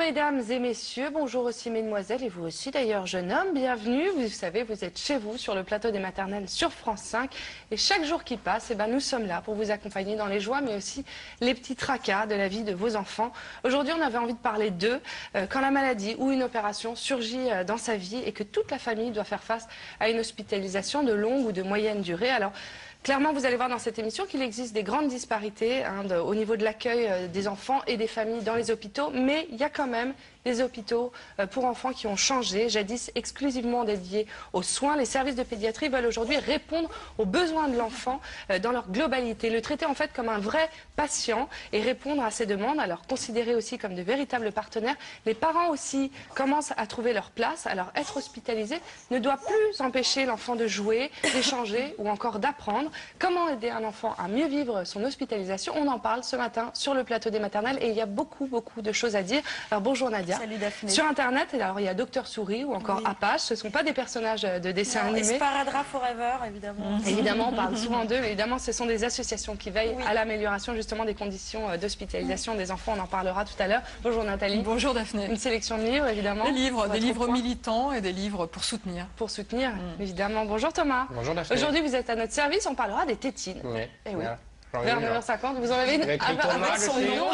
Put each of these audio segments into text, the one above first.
mesdames et messieurs, bonjour aussi mesdemoiselles et vous aussi d'ailleurs jeune homme, bienvenue. Vous savez, vous êtes chez vous sur le plateau des maternelles sur France 5 et chaque jour qui passe, nous sommes là pour vous accompagner dans les joies mais aussi les petits tracas de la vie de vos enfants. Aujourd'hui on avait envie de parler d'eux quand la maladie ou une opération surgit dans sa vie et que toute la famille doit faire face à une hospitalisation de longue ou de moyenne durée. Alors clairement, vous allez voir dans cette émission qu'il existe des grandes disparités au niveau de l'accueil des enfants et des familles dans les hôpitaux, mais il y a quand même des hôpitaux pour enfants qui ont changé, jadis exclusivement dédiés aux soins. Les services de pédiatrie veulent aujourd'hui répondre aux besoins de l'enfant dans leur globalité, le traiter en fait comme un vrai patient et répondre à ses demandes, alors considérés aussi comme de véritables partenaires. Les parents aussi commencent à trouver leur place, alors être hospitalisé ne doit plus empêcher l'enfant de jouer, d'échanger ou encore d'apprendre. Comment aider un enfant à mieux vivre son hospitalisation? On en parle ce matin sur le plateau des maternelles et il y a beaucoup de choses à dire. Alors bonjour Nadia. Salut Daphné. Sur internet, alors il y a Docteur Souris ou encore Apache, ce ne sont pas des personnages de dessins animés. Sparadrap Forever, évidemment. Évidemment, on parle souvent d'eux, mais évidemment ce sont des associations qui veillent à l'amélioration justement des conditions d'hospitalisation des enfants, on en parlera tout à l'heure. Bonjour Nathalie. Bonjour Daphné. Une sélection de livres évidemment. Des livres militants et des livres pour soutenir. Pour soutenir, évidemment. Bonjour Thomas. Bonjour Daphné. Aujourd'hui vous êtes à notre service, on parlera des tétines. Oui. Eh oui. Vers 9h50, vous en avez une avec son nom.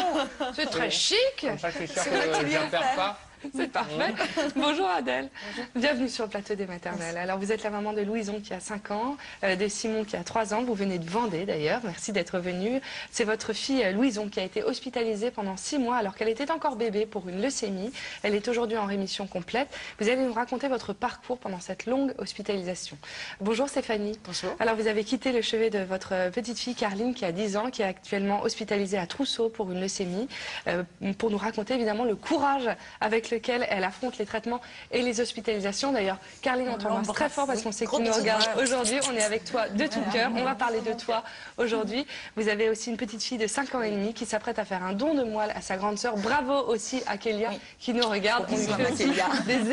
C'est très chic. Comme ça, je suis sûr que je ne perds pas. C'est parfait. Bonjour Adèle. Bonjour. Bienvenue sur le plateau des maternelles. Alors vous êtes la maman de Louison qui a 5 ans, de Simon qui a 3 ans. Vous venez de Vendée d'ailleurs. Merci d'être venue. C'est votre fille Louison qui a été hospitalisée pendant 6 mois alors qu'elle était encore bébé pour une leucémie. Elle est aujourd'hui en rémission complète. Vous allez nous raconter votre parcours pendant cette longue hospitalisation. Bonjour Stéphanie. Bonjour. Alors vous avez quitté le chevet de votre petite fille Carline qui a 10 ans, qui est actuellement hospitalisée à Trousseau pour une leucémie, pour nous raconter évidemment le courage avec lequel elle affronte les traitements et les hospitalisations. D'ailleurs, Carline, on t'embrasse très fort parce qu'on sait que tu nous regardes aujourd'hui. On est avec toi de tout cœur. On va parler de toi aujourd'hui. Vous avez aussi une petite fille de 5 ans et demi qui s'apprête à faire un don de moelle à sa grande sœur. Bravo aussi à Kélia qui nous regarde. On lui fait aussi des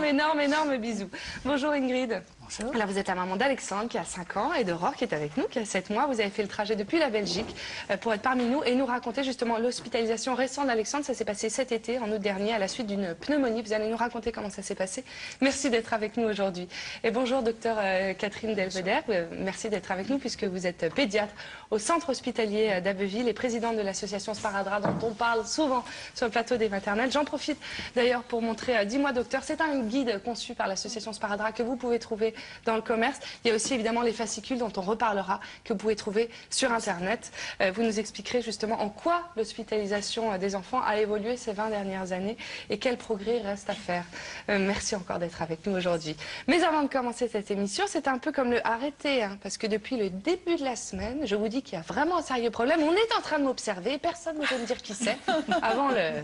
énormes bisous. Bonjour Ingrid. Bonjour. Alors vous êtes la maman d'Alexandre qui a 5 ans et d'Aurore qui est avec nous, qui a 7 mois. Vous avez fait le trajet depuis la Belgique pour être parmi nous et nous raconter justement l'hospitalisation récente d'Alexandre. Ça s'est passé cet été, en août dernier, à la suite d'une pneumonie. Vous allez nous raconter comment ça s'est passé. Merci d'être avec nous aujourd'hui. Et bonjour docteur Catherine Delveder. Merci d'être avec nous puisque vous êtes pédiatre au centre hospitalier d'Abbeville et présidente de l'association Sparadrap dont on parle souvent sur le plateau des maternelles. J'en profite d'ailleurs pour montrer Dis-moi docteur. C'est un guide conçu par l'association Sparadrap que vous pouvez trouver dans le commerce. Il y a aussi évidemment les fascicules dont on reparlera, que vous pouvez trouver sur internet. Vous nous expliquerez justement en quoi l'hospitalisation des enfants a évolué ces 20 dernières années et quel progrès reste à faire. Merci encore d'être avec nous aujourd'hui. Mais avant de commencer cette émission, c'est un peu comme le arrêté, parce que depuis le début de la semaine, je vous dis qu'il y a vraiment un sérieux problème. On est en train de m'observer, personne ne veut me dire qui c'est. Avant le...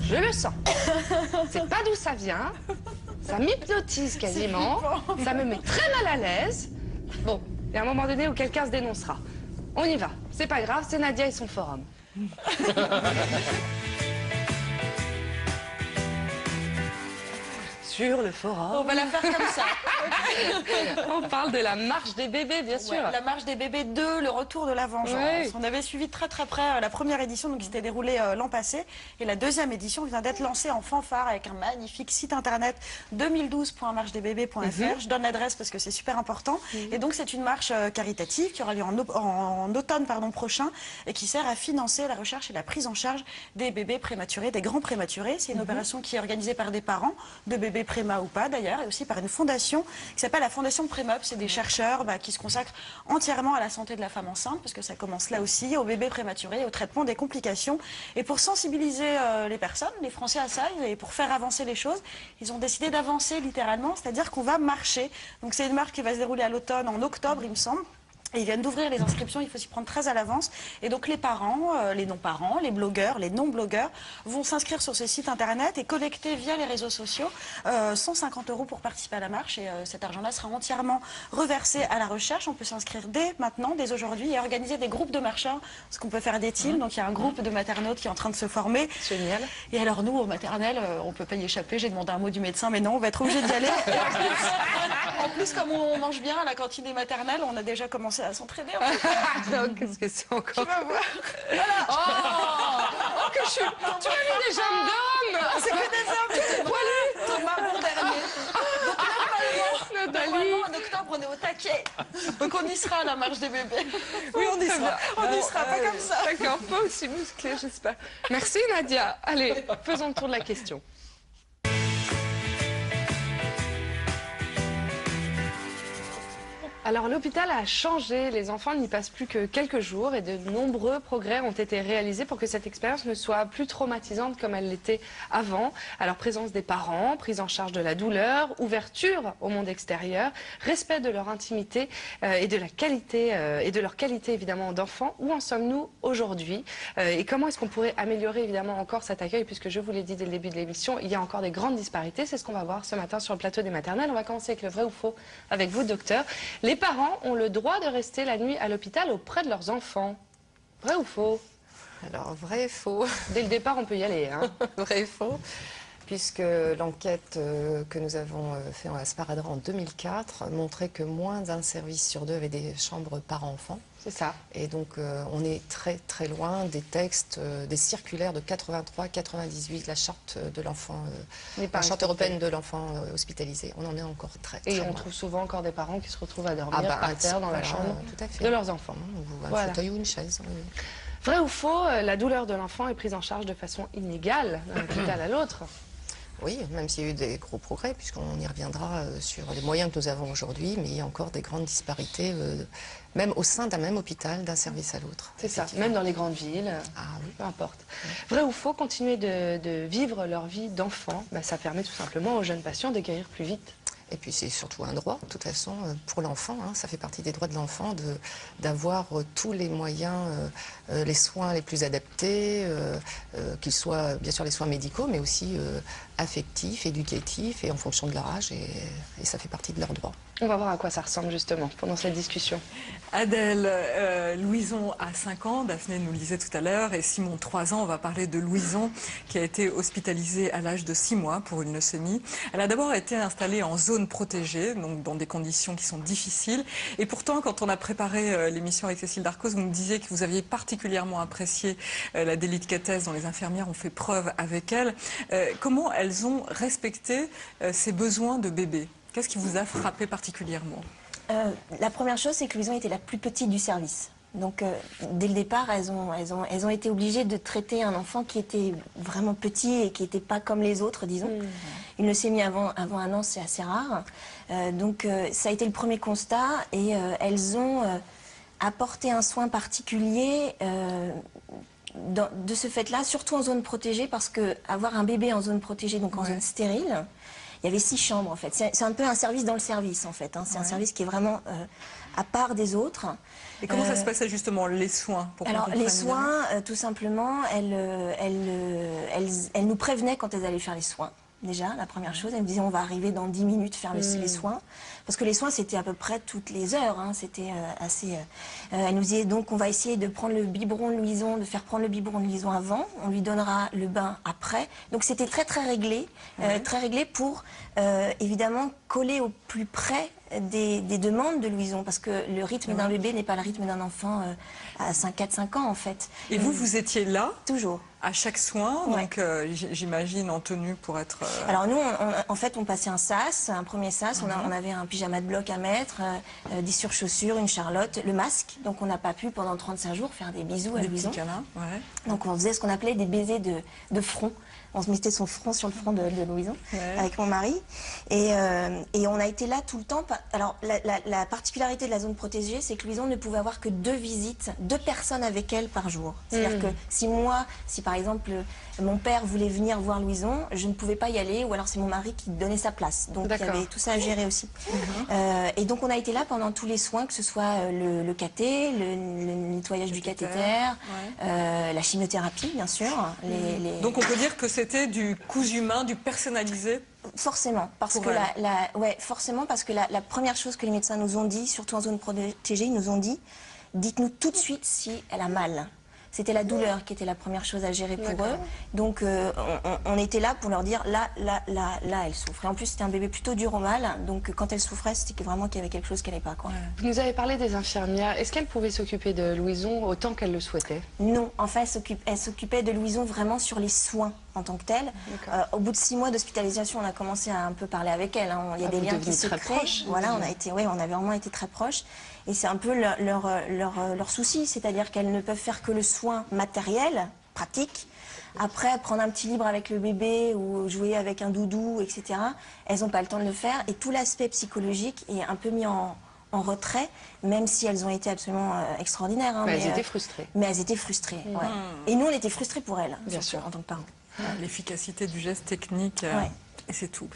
Je le sens. C'est pas d'où ça vient. Ça m'hypnotise quasiment. Ça me met très mal à l'aise. Bon, il y a un moment donné où quelqu'un se dénoncera. On y va. C'est pas grave, c'est Nadia et son forum. Sur le forum. On va la faire comme ça. On parle de la marche des bébés, bien sûr. La marche des bébés 2, le retour de la vengeance. Oui. On avait suivi très près la première édition donc, qui s'était déroulée l'an passé. Et la deuxième édition vient d'être lancée en fanfare avec un magnifique site internet 2012.marchedesbébés.fr. Je donne l'adresse parce que c'est super important. Et donc c'est une marche caritative qui aura lieu en automne prochain et qui sert à financer la recherche et la prise en charge des bébés prématurés, des grands prématurés. C'est une opération qui est organisée par des parents de bébés préma ou pas d'ailleurs, et aussi par une fondation qui s'appelle la Fondation Prémop. C'est des chercheurs qui se consacrent entièrement à la santé de la femme enceinte, parce que ça commence là aussi, aux bébés prématurés, au traitement des complications. Et pour sensibiliser les personnes, les Français à ça, et pour faire avancer les choses, ils ont décidé d'avancer littéralement, c'est-à-dire qu'on va marcher. Donc c'est une marche qui va se dérouler à l'automne, en octobre il me semble. Et ils viennent d'ouvrir les inscriptions, il faut s'y prendre très à l'avance. Et donc les parents, les non-parents, les blogueurs, les non-blogueurs vont s'inscrire sur ce site internet et collecter via les réseaux sociaux 150 € pour participer à la marche. Et cet argent-là sera entièrement reversé à la recherche. On peut s'inscrire dès maintenant, dès aujourd'hui, et organiser des groupes de marcheurs, parce qu'on peut faire des teams. Donc il y a un groupe de maternautes qui est en train de se former. Génial. Et alors nous, au maternel, on ne peut pas y échapper. J'ai demandé un mot du médecin, mais non, on va être obligé d'y aller. En plus, comme on mange bien à la cantine des maternelles, on a déjà commencé à s'entraîner. Donc, qu'est-ce que c'est encore? Tu vas voir. Oh, que je suis... Tu m'as mis des jambes d'homme. C'est que des hommes, tout est poilu. Thomas, bon dernier. Donc normalement, en octobre, on est au taquet. Donc on y sera à la marche des bébés. Oui, on y sera. On y sera, pas comme ça. D'accord, pas aussi musclé, j'espère. Merci Nadia. Allez, faisons le tour de la question. Alors l'hôpital a changé, les enfants n'y passent plus que quelques jours et de nombreux progrès ont été réalisés pour que cette expérience ne soit plus traumatisante comme elle l'était avant. Alors présence des parents, prise en charge de la douleur, ouverture au monde extérieur, respect de leur intimité et de leur qualité évidemment d'enfants. Où en sommes-nous aujourd'hui et comment est-ce qu'on pourrait améliorer évidemment encore cet accueil, puisque je vous l'ai dit dès le début de l'émission, il y a encore des grandes disparités. C'est ce qu'on va voir ce matin sur le plateau des maternelles. On va commencer avec le vrai ou faux avec vous, docteur. Les parents ont le droit de rester la nuit à l'hôpital auprès de leurs enfants. Vrai ou faux? Alors, vrai et faux. Dès le départ, on peut y aller. Hein. Vrai et faux. Puisque l'enquête que nous avons fait en Asparadra en 2004 montrait que moins d'un service sur deux avait des chambres parents-enfants. C'est ça. Et donc, on est très très loin des textes, des circulaires de 83-98, la charte de l'enfant, la charte européenne de l'enfant hospitalisé. On en est encore très Et loin. on trouve souvent encore des parents qui se retrouvent à dormir par terre dans la chambre tout à fait. de leurs enfants. Un fauteuil ou une chaise. Oui. Vrai ou faux, la douleur de l'enfant est prise en charge de façon inégale d'un hôpital à l'autre? Oui, même s'il y a eu des gros progrès, puisqu'on y reviendra sur les moyens que nous avons aujourd'hui, mais il y a encore des grandes disparités, même au sein d'un même hôpital, d'un service à l'autre. C'est ça, même dans les grandes villes, oui. Peu importe. Vrai ou faux, continuer de vivre leur vie d'enfant, ça permet tout simplement aux jeunes patients de guérir plus vite. Et puis c'est surtout un droit, de toute façon, pour l'enfant. Ça fait partie des droits de l'enfant d'avoir tous les moyens, les soins les plus adaptés, qu'ils soient bien sûr les soins médicaux, mais aussi affectifs, éducatifs, et en fonction de leur âge, et ça fait partie de leurs droits. On va voir à quoi ça ressemble justement pendant cette discussion. Adèle, Louison a 5 ans, Daphné nous le disait tout à l'heure, et Simon 3 ans. On va parler de Louison qui a été hospitalisée à l'âge de 6 mois pour une leucémie. Elle a d'abord été installée en zone protégée, donc dans des conditions qui sont difficiles. Et pourtant, quand on a préparé l'émission avec Cécile Darcos, vous me disiez que vous aviez particulièrement apprécié la délicatesse dont les infirmières ont fait preuve avec elle. Comment elles ont respecté ces besoins de bébé? Qu'est-ce qui vous a frappé particulièrement? La première chose, c'est que Louison était la plus petite du service. Donc, dès le départ, elles ont été obligées de traiter un enfant qui était vraiment petit et qui n'était pas comme les autres, disons. Une leucémie avant 1 an, c'est assez rare. Donc, ça a été le premier constat et elles ont apporté un soin particulier de ce fait-là, surtout en zone protégée, parce que avoir un bébé en zone protégée, donc en zone stérile, il y avait 6 chambres en fait. C'est un peu un service dans le service en fait. C'est un service qui est vraiment à part des autres. Et comment ça se passait justement, les soins pour Alors les soins, tout simplement, elles nous prévenaient quand elles allaient faire les soins. Déjà, la première chose, elle me disait on va arriver dans 10 minutes faire les soins. Parce que les soins, c'était à peu près toutes les heures. C'était assez... elle nous disait donc on va essayer de prendre le biberon de Louison, de faire prendre le biberon de Louison avant. On lui donnera le bain après. Donc c'était très réglé. Très réglé pour, évidemment, coller au plus près des demandes de Louison. Parce que le rythme d'un bébé n'est pas le rythme d'un enfant à 4-5 ans, en fait. Et vous étiez là? Toujours. À chaque soin, donc j'imagine en tenue pour être... Alors nous, en fait, on passait un sas, un premier sas, on avait un pyjama de bloc à mettre, des surchaussures, une charlotte, le masque. Donc on n'a pas pu pendant 35 jours faire des bisous à Louison. Donc on faisait ce qu'on appelait des baisers de front. On se mettait son front sur le front de Louison avec mon mari. Et on a été là tout le temps. Alors la particularité de la zone protégée, c'est que Louison ne pouvait avoir que 2 visites, 2 personnes avec elle par jour. C'est-à-dire que si par exemple mon père voulait venir voir Louison, je ne pouvais pas y aller, ou alors c'est mon mari qui donnait sa place. Donc il y avait tout ça à gérer aussi. Et donc on a été là pendant tous les soins, que ce soit le cathé, le nettoyage du cathéter, la chimiothérapie bien sûr. Donc on peut dire que c'était du cousu humain, du personnalisé? Forcément, parce que forcément parce que la première chose que les médecins nous ont dit, surtout en zone protégée, ils nous ont dit, dites-nous tout de suite si elle a mal. c'était la douleur qui était la première chose à gérer pour eux. Donc on était là pour leur dire là, elle souffre. Et en plus, c'était un bébé plutôt dur au mal. Donc quand elle souffrait, c'était vraiment qu'il y avait quelque chose qui n'allait pas, quoi. Vous nous avez parlé des infirmières. Est-ce qu'elles pouvaient s'occuper de Louison autant qu'elles le souhaitaient? Non, en fait, elle s'occupait de Louison vraiment sur les soins en tant que tels. Au bout de 6 mois d'hospitalisation, on a commencé à un peu parler avec elle. Hein. Il y a des liens qui se créent. Voilà, on avait vraiment été très proches. Et c'est un peu leur souci, c'est-à-dire qu'elles ne peuvent faire que le soin matériel, pratique. Après, prendre un petit livre avec le bébé ou jouer avec un doudou, etc. Elles n'ont pas le temps de le faire. Et tout l'aspect psychologique est un peu mis en retrait, même si elles ont été absolument extraordinaires. Hein, mais elles étaient frustrées. Mais elles étaient frustrées, ouais. Et nous, on était frustrés pour elles, bien sûr, en tant que parents. L'efficacité du geste technique, et c'est tout.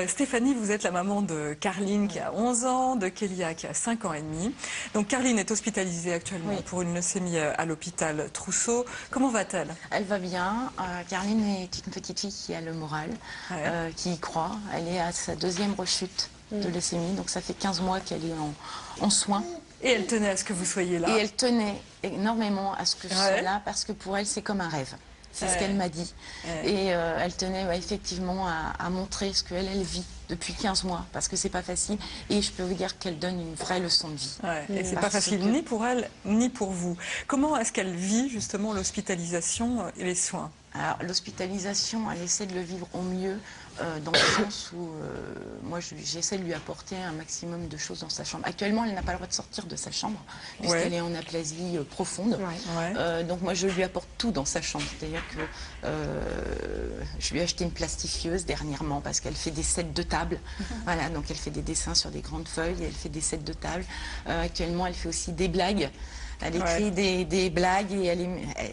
Stéphanie, vous êtes la maman de Carline qui a 11 ans, de Kélia qui a 5 ans et demi. Donc Carline est hospitalisée actuellement pour une leucémie à l'hôpital Trousseau. Comment va-t-elle? Elle va bien. Carline est une petite fille qui a le moral, qui y croit. Elle est à sa 2e rechute de leucémie, donc ça fait 15 mois qu'elle est en soins. Et elle tenait à ce que vous soyez là. Et elle tenait énormément à ce que je sois là, parce que pour elle, c'est comme un rêve. C'est ce qu'elle m'a dit. Et elle tenait effectivement à montrer ce qu'elle vit depuis 15 mois, parce que c'est pas facile. Et je peux vous dire qu'elle donne une vraie leçon de vie. Et c'est pas facile ni pour elle, ni pour vous. Comment est-ce qu'elle vit justement l'hospitalisation et les soins? Alors l'hospitalisation, elle essaie de le vivre au mieux, dans le sens où moi j'essaie de lui apporter un maximum de choses dans sa chambre. Actuellement, elle n'a pas le droit de sortir de sa chambre, puisqu'elle est en aplasie profonde. Donc moi je lui apporte tout dans sa chambre. C'est-à-dire que je lui ai acheté une plastifieuse dernièrement, parce qu'elle fait des sets de table. Voilà, donc elle fait des dessins sur des grandes feuilles, et elle fait des sets de table. Actuellement, elle fait aussi des blagues. Elle écrit des blagues et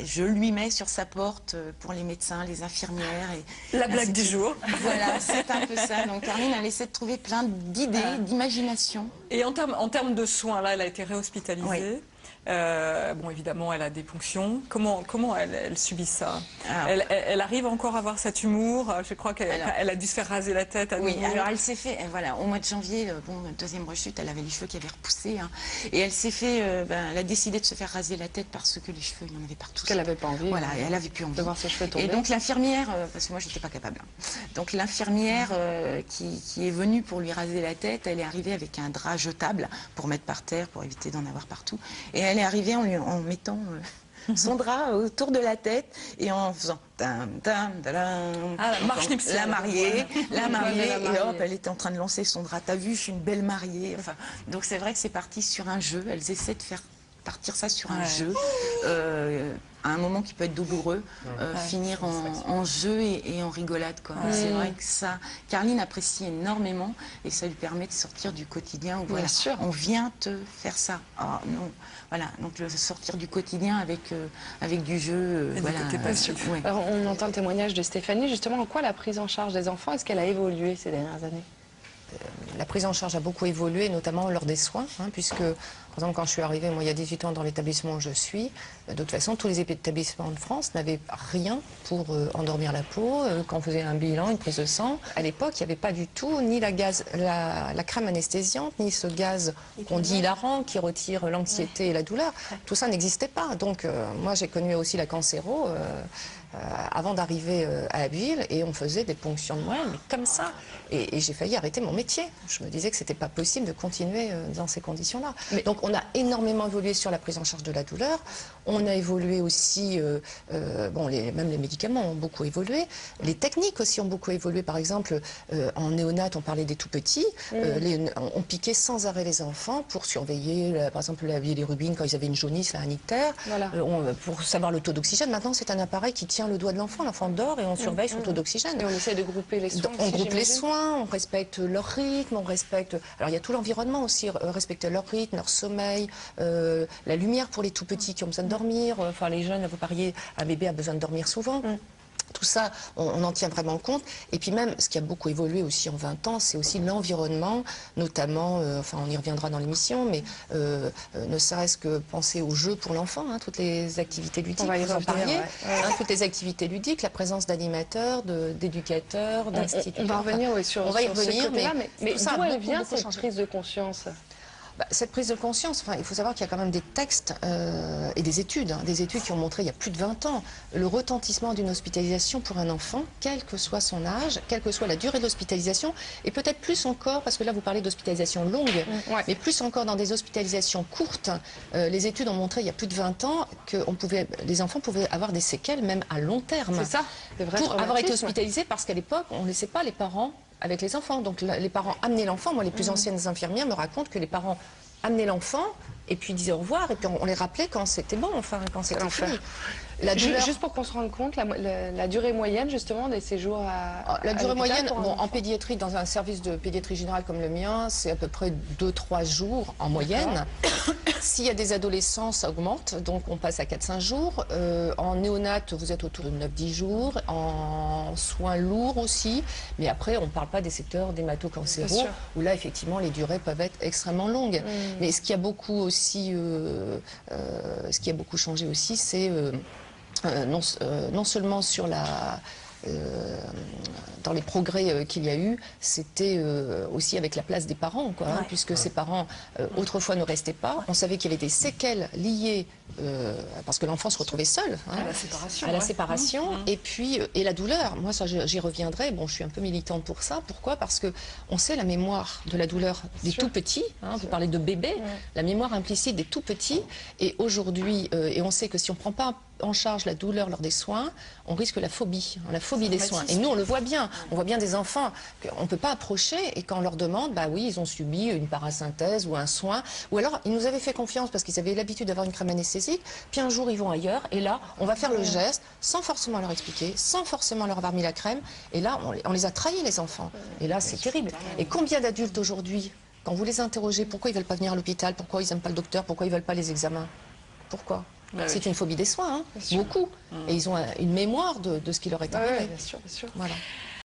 je lui mets sur sa porte pour les médecins, les infirmières. Et la blague du jour. Voilà, c'est un peu ça. Donc Carline, elle essaie de trouver plein d'idées, d'imagination. Et en termes de soins, là, elle a été réhospitalisée. Bon, évidemment, elle a des ponctions. Comment elle subit ça? Elle arrive encore à avoir cet humour? Je crois qu'elle a dû se faire raser la tête à nouveau. Alors elle s'est fait, voilà, au mois de janvier, bon, 2e rechute, elle avait les cheveux qui avaient repoussé. Hein, et elle s'est fait, elle a décidé de se faire raser la tête parce que les cheveux, il y en avait partout. Parce qu'elle n'avait pas envie. Voilà, elle avait plus envie de voir ses cheveux tomber. Et donc l'infirmière, parce que moi, j'étais pas capable. Hein, donc l'infirmière qui est venue pour lui raser la tête, elle est arrivée avec un drap jetable pour mettre par terre, pour éviter d'en avoir partout. Et elle est arrivée en mettant son drap autour de la tête et en faisant la mariée, et hop, elle était en train de lancer son drap. T'as vu, je suis une belle mariée. Enfin, donc c'est vrai que c'est parti sur un jeu. Elles essaient de faire partir ça sur un jeu. À un moment qui peut être douloureux, finir en jeu et en rigolade, quoi. C'est vrai que ça, Carline apprécie énormément et ça lui permet de sortir du quotidien où voilà, on vient te faire ça. Oh, non. Voilà, donc sortir du quotidien avec du jeu. Voilà. Alors, on entend le témoignage de Stéphanie, justement, en quoi la prise en charge des enfants, est-ce qu'elle a évolué ces dernières années? La prise en charge a beaucoup évolué, notamment lors des soins, hein, puisque, par exemple, quand je suis arrivée, moi, il y a 18 ans, dans l'établissement où je suis, de toute façon, tous les établissements de France n'avaient rien pour endormir la peau. Quand on faisait un bilan, une prise de sang, à l'époque, il n'y avait pas du tout ni la crème anesthésiante, ni ce gaz qu'on dit hilarant, qui retire l'anxiété et la douleur. Tout ça n'existait pas. Donc, moi, j'ai connu aussi la cancéro avant d'arriver à Abbeville, et on faisait des ponctions de moelle, mais comme ça. Et j'ai failli arrêter mon métier. Je me disais que c'était pas possible de continuer dans ces conditions-là. Donc on a énormément évolué sur la prise en charge de la douleur. On a évolué aussi, même les médicaments ont beaucoup évolué. Les techniques aussi ont beaucoup évolué. Par exemple, en néonat, on parlait des tout petits. On piquait sans arrêt les enfants pour surveiller, par exemple, la bilirubine quand ils avaient une jaunisse, un ictère. Voilà. Pour savoir le taux d'oxygène. Maintenant, c'est un appareil qui tient le doigt de l'enfant. L'enfant dort et on surveille son taux d'oxygène. Et on essaie de grouper les soins. On groupe les soins, on respecte leur rythme, on respecte... Alors il y a tout l'environnement aussi, respecter leur rythme, leur sommeil, la lumière pour les tout petits qui ont besoin de dormir. Enfin, les jeunes, vous pariez, un bébé a besoin de dormir souvent. Tout ça, on en tient vraiment compte. Et puis même, ce qui a beaucoup évolué aussi en 20 ans, c'est aussi l'environnement, notamment, enfin on y reviendra dans l'émission, mais ne serait-ce que penser aux jeux pour l'enfant, hein, toutes les activités ludiques, on va y revenir, toutes les activités ludiques, la présence d'animateurs, d'éducateurs, d'instituteurs. On va revenir sur ce côté-là, mais d'où elle vient cette prise de conscience? Cette prise de conscience, il faut savoir qu'il y a quand même des textes et des études qui ont montré il y a plus de 20 ans le retentissement d'une hospitalisation pour un enfant, quel que soit son âge, quelle que soit la durée de l'hospitalisation, et peut-être plus encore, parce que là vous parlez d'hospitalisation longue, mais plus encore dans des hospitalisations courtes. Les études ont montré il y a plus de 20 ans que les enfants pouvaient avoir des séquelles même à long terme. C'est ça, pour avoir été hospitalisés, parce qu'à l'époque on ne laissait pas les parents avec les enfants. Donc les parents amenaient l'enfant. Moi, les plus anciennes infirmières me racontent que les parents amenaient l'enfant et puis disaient au revoir et puis on les rappelait quand c'était bon, quand c'était fini. Juste pour qu'on se rende compte, la durée moyenne justement des séjours la durée moyenne, en pédiatrie, dans un service de pédiatrie générale comme le mien, c'est à peu près 2-3 jours en moyenne. S'il y a des adolescents, ça augmente, donc on passe à 4-5 jours. En néonate, vous êtes autour de 9-10 jours. En soins lourds aussi, mais après on ne parle pas des secteurs d'hémato-cancéraux, où là effectivement les durées peuvent être extrêmement longues. Mais ce qui a beaucoup aussi, ce qui a beaucoup changé aussi, c'est non seulement sur dans les progrès qu'il y a eu, c'était aussi avec la place des parents, puisque ces parents autrefois ne restaient pas. On savait qu'il y avait des séquelles liées, parce que l'enfant se retrouvait seul, à la séparation, et puis la douleur. Moi, ça, j'y reviendrai. Bon, je suis un peu militante pour ça. Pourquoi? Parce que on sait la mémoire de la douleur des tout petits. Vous parlez de bébés, la mémoire implicite des tout petits. Et aujourd'hui, et on sait que si on ne prend pas en charge la douleur lors des soins, on risque la phobie des soins. Et nous, on le voit bien. On voit bien des enfants qu'on ne peut pas approcher et quand on leur demande, bah oui, ils ont subi une parasynthèse ou un soin. Ou alors, ils nous avaient fait confiance parce qu'ils avaient l'habitude d'avoir une crème anesthésique. Puis un jour, ils vont ailleurs et là, on va faire le geste sans forcément leur expliquer, sans forcément leur avoir mis la crème. Et là, on les a trahis, les enfants. Et là, c'est terrible. Et combien d'adultes aujourd'hui, quand vous les interrogez, pourquoi ils ne veulent pas venir à l'hôpital, pourquoi ils n'aiment pas le docteur, pourquoi ils ne veulent pas les examens? Pourquoi? C'est une phobie des soins, beaucoup. Et ils ont une mémoire de ce qui leur est arrivé. Bien sûr, bien sûr. Voilà.